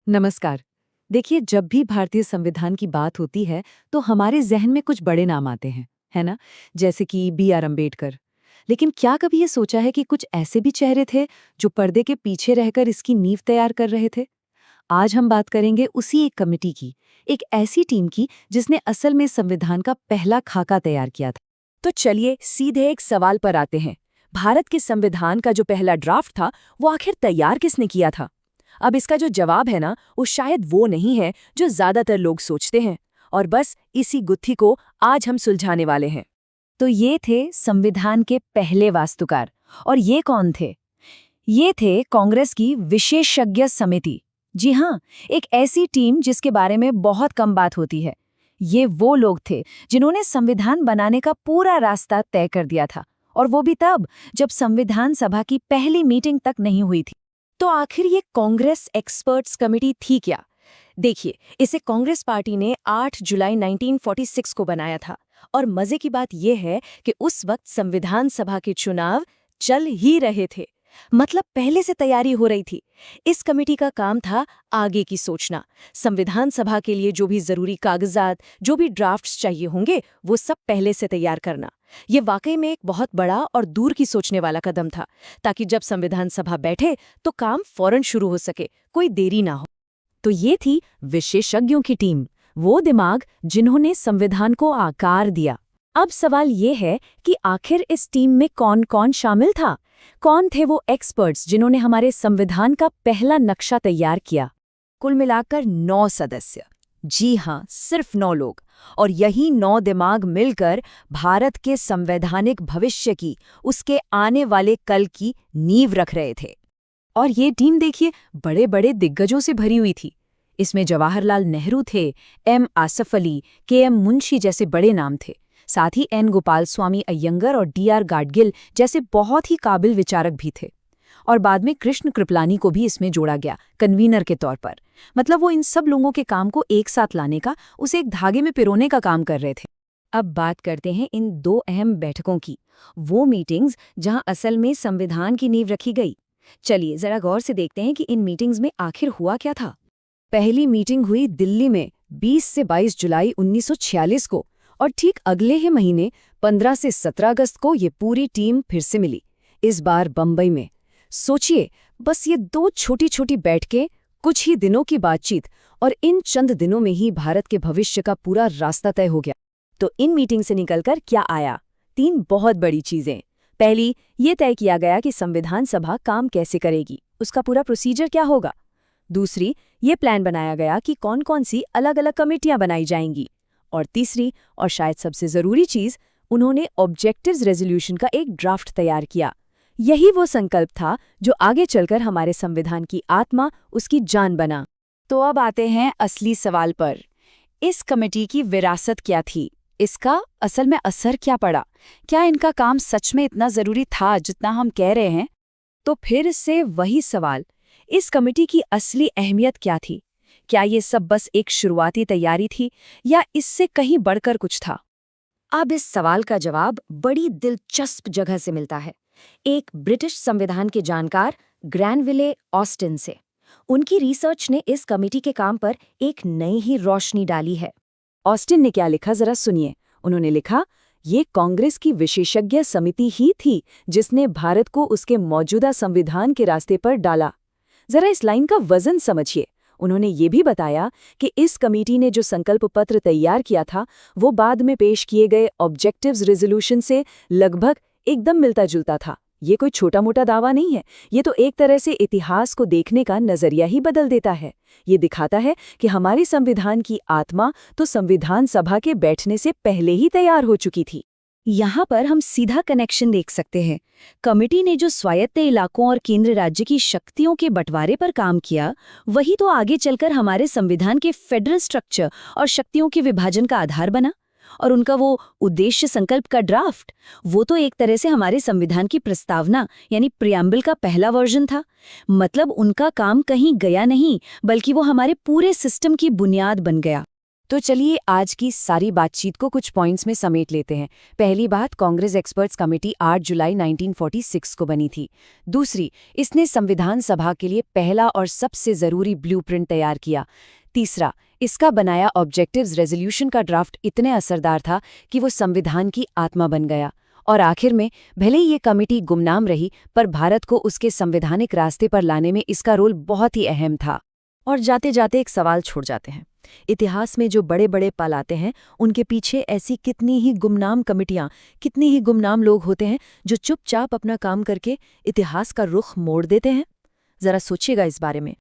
नमस्कार। देखिए, जब भी भारतीय संविधान की बात होती है तो हमारे जहन में कुछ बड़े नाम आते हैं, है ना? जैसे कि B.R. अम्बेडकर। लेकिन क्या कभी ये सोचा है कि कुछ ऐसे भी चेहरे थे जो पर्दे के पीछे रहकर इसकी नींव तैयार कर रहे थे? आज हम बात करेंगे उसी एक कमेटी की, एक ऐसी टीम की जिसने असल में संविधान का पहला खाका तैयार किया था। तो चलिए सीधे एक सवाल पर आते हैं। भारत के संविधान का जो पहला ड्राफ्ट था वो आखिर तैयार किसने किया था? अब इसका जो जवाब है ना, वो शायद वो नहीं है जो ज्यादातर लोग सोचते हैं। और बस इसी गुत्थी को आज हम सुलझाने वाले हैं। तो ये थे संविधान के पहले वास्तुकार। और ये कौन थे? ये थे कांग्रेस की विशेषज्ञ समिति। जी हाँ, एक ऐसी टीम जिसके बारे में बहुत कम बात होती है। ये वो लोग थे जिन्होंने संविधान बनाने का पूरा रास्ता तय कर दिया था, और वो भी तब जब संविधान सभा की पहली मीटिंग तक नहीं हुई थी। तो आखिर ये कांग्रेस एक्सपर्ट्स कमेटी थी क्या? देखिए, इसे कांग्रेस पार्टी ने 8 जुलाई 1946 को बनाया था। और मजे की बात यह है कि उस वक्त संविधान सभा के चुनाव चल ही रहे थे। मतलब पहले से तैयारी हो रही थी। इस कमेटी का काम था आगे की सोचना। संविधान सभा के लिए जो भी जरूरी कागजात, जो भी ड्राफ्ट्स चाहिए होंगे, वो सब पहले से तैयार करना। ये वाकई में एक बहुत बड़ा और दूर की सोचने वाला कदम था, ताकि जब संविधान सभा बैठे तो काम फौरन शुरू हो सके, कोई देरी ना हो। तो ये थी विशेषज्ञों की टीम, वो दिमाग जिन्होंने संविधान को आकार दिया। अब सवाल ये है कि आखिर इस टीम में कौन कौन शामिल था? कौन थे वो एक्सपर्ट्स जिन्होंने हमारे संविधान का पहला नक्शा तैयार किया? कुल मिलाकर 9 सदस्य। जी हाँ, सिर्फ 9 लोग। और यही 9 दिमाग मिलकर भारत के संवैधानिक भविष्य की, उसके आने वाले कल की नींव रख रहे थे। और ये टीम देखिए, बड़े बड़े दिग्गजों से भरी हुई थी। इसमें जवाहरलाल नेहरू थे, M. आसफ अली, K.M. मुंशी जैसे बड़े नाम थे। साथ ही N. गोपाल स्वामी अय्यंगर और D.R. गाडगिल जैसे बहुत ही काबिल विचारक भी थे। और बाद में कृष्ण कृपलानी को भी इसमें जोड़ा गया कन्वीनर के तौर पर। मतलब वो इन सब लोगों के काम को एक साथ लाने का, उसे एक धागे में पिरोने का काम कर रहे थे। अब बात करते हैं इन दो अहम बैठकों की, वो मीटिंग्स जहां असल में संविधान की नींव रखी गई। चलिए जरा गौर से देखते हैं कि इन मीटिंग्स में आखिर हुआ क्या था। पहली मीटिंग हुई दिल्ली में 20 से 22 जुलाई 1946 को, और ठीक अगले ही महीने 15 से 17 अगस्त को ये पूरी टीम फिर से मिली, इस बार बम्बई में। सोचिए, बस ये 2 छोटी छोटी बैठकें, कुछ ही दिनों की बातचीत, और इन चंद दिनों में ही भारत के भविष्य का पूरा रास्ता तय हो गया। तो इन मीटिंग से निकलकर क्या आया? 3 बहुत बड़ी चीजें। पहली, ये तय किया गया कि संविधान सभा काम कैसे करेगी, उसका पूरा प्रोसीजर क्या होगा। दूसरी, ये प्लान बनाया गया कि कौन कौन सी अलग अलग कमेटियां बनाई जाएंगी। और तीसरी, और शायद सबसे जरूरी चीज, उन्होंने ऑब्जेक्टिव्स रेजोल्यूशन का एक ड्राफ्ट तैयार किया। यही वो संकल्प था जो आगे चलकर हमारे संविधान की आत्मा, उसकी जान बना। तो अब आते हैं असली सवाल पर। इस कमेटी की विरासत क्या थी? इसका असल में असर क्या पड़ा? क्या इनका काम सच में इतना जरूरी था जितना हम कह रहे हैं? तो फिर से वही सवाल, इस कमेटी की असली अहमियत क्या थी? क्या ये सब बस एक शुरुआती तैयारी थी, या इससे कहीं बढ़कर कुछ था? अब इस सवाल का जवाब बड़ी दिलचस्प जगह से मिलता है, एक ब्रिटिश संविधान के जानकार ग्रैनविले ऑस्टिन से। उनकी रिसर्च ने इस कमेटी के काम पर एक नई ही रोशनी डाली है। ऑस्टिन ने क्या लिखा, जरा सुनिए। उन्होंने लिखा, ये कांग्रेस की विशेषज्ञ समिति ही थी जिसने भारत को उसके मौजूदा संविधान के रास्ते पर डाला। जरा इस लाइन का वजन समझिए। उन्होंने ये भी बताया कि इस कमेटी ने जो संकल्प पत्र तैयार किया था, वो बाद में पेश किए गए ऑब्जेक्टिव्स रेजोल्यूशन से लगभग एकदम मिलता जुलता था। ये कोई छोटा मोटा दावा नहीं है, ये तो एक तरह से इतिहास को देखने का नजरिया ही बदल देता है। ये दिखाता है कि हमारे संविधान की आत्मा तो संविधान सभा के बैठने से पहले ही तैयार हो चुकी थी। यहाँ पर हम सीधा कनेक्शन देख सकते हैं। कमेटी ने जो स्वायत्त इलाकों और केंद्र राज्य की शक्तियों के बंटवारे पर काम किया, वही तो आगे चलकर हमारे संविधान के फेडरल स्ट्रक्चर और शक्तियों के विभाजन का आधार बना। और उनका वो उद्देश्य संकल्प का ड्राफ्ट, वो तो एक तरह से हमारे संविधान की प्रस्तावना यानी प्रियम्बल का पहला वर्जन था। मतलब उनका काम कहीं गया नहीं, बल्कि वो हमारे पूरे सिस्टम की बुनियाद बन गया। तो चलिए आज की सारी बातचीत को कुछ पॉइंट्स में समेट लेते हैं। पहली बात, कांग्रेस एक्सपर्ट्स कमेटी 8 जुलाई 1946 को बनी थी। दूसरी, इसने संविधान सभा के लिए पहला और सबसे ज़रूरी ब्लूप्रिंट तैयार किया। तीसरा, इसका बनाया ऑब्जेक्टिव्स रेजोल्यूशन का ड्राफ्ट इतने असरदार था कि वो संविधान की आत्मा बन गया। और आखिर में, भले ही ये कमेटी गुमनाम रही, पर भारत को उसके संवैधानिक रास्ते पर लाने में इसका रोल बहुत ही अहम था। और जाते जाते एक सवाल छोड़ जाते हैं। इतिहास में जो बड़े बड़े पल आते हैं, उनके पीछे ऐसी कितनी ही गुमनाम कमिटियां, कितने ही गुमनाम लोग होते हैं जो चुपचाप अपना काम करके इतिहास का रुख मोड़ देते हैं। जरा सोचिएगा इस बारे में।